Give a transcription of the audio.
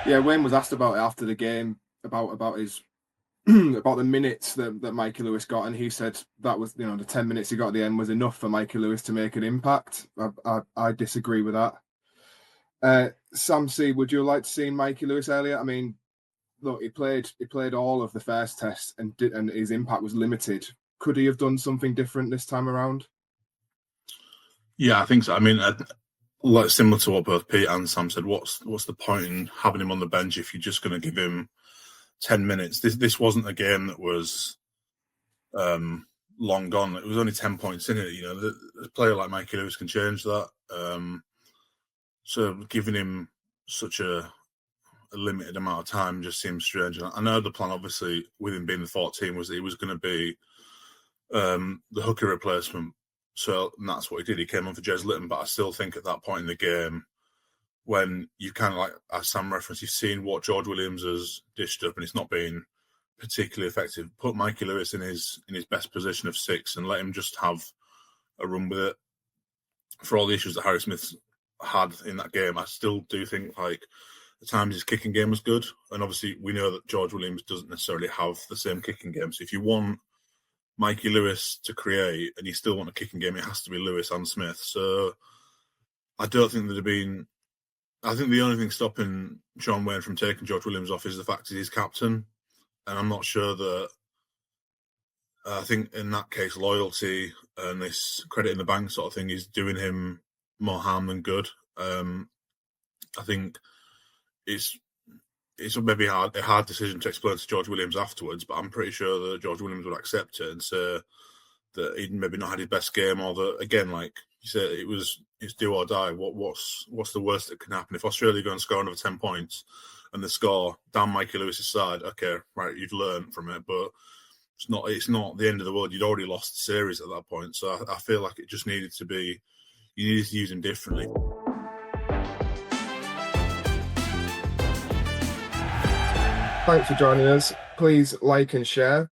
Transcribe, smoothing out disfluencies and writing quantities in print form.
Yeah, Wayne was asked about it after the game about his about the minutes that Mikey Lewis got, and he said that was the 10 minutes he got at the end was enough for Mikey Lewis to make an impact. I disagree with that. Sam C, would you like to see Mikey Lewis earlier? I mean, look, he played all of the first test and his impact was limited. Could he have done something different this time around? Yeah, I think so. I mean, like similar to what both Pete and Sam said, what's the point in having him on the bench if you're just going to give him 10 minutes? This wasn't a game that was long gone. It was only 10 points in it. A player like Mikey Lewis can change that. So giving him such a limited amount of time just seems strange. I know the plan, obviously, with him being the 14, was that he was going to be the hooker replacement. So that's what he did. He came on for Jez Litton, but I still think at that point in the game, when you kind of like, as Sam referenced, you've seen what George Williams has dished up, and it's not been particularly effective. Put Mikey Lewis in his best position of 6 and let him just have a run with it. For all the issues that Harry Smith had in that game, I still do think at times his kicking game was good, and obviously we know that George Williams doesn't necessarily have the same kicking game. So if you want Mikey Lewis to create and you still want a kicking game, it has to be Lewis and Smith. So I don't think there'd have been. I think the only thing stopping Shaun Wane from taking George Williams off is the fact that he's captain, and I'm not sure that. I think in that case, loyalty and this credit in the bank sort of thing is doing him more harm than good. I think it's maybe a hard decision to explain to George Williams afterwards, but I'm pretty sure that George Williams would accept it and say that he'd maybe not had his best game, or that, again, like you said, it's do or die. What's the worst that can happen? If Australia go and score another 10 points and they score down Mikey Lewis's side, okay, right, you've learned from it, but it's not the end of the world. You'd already lost the series at that point. So I feel like it just needed to be, you needed to use him differently. Thanks for joining us. Please like and share.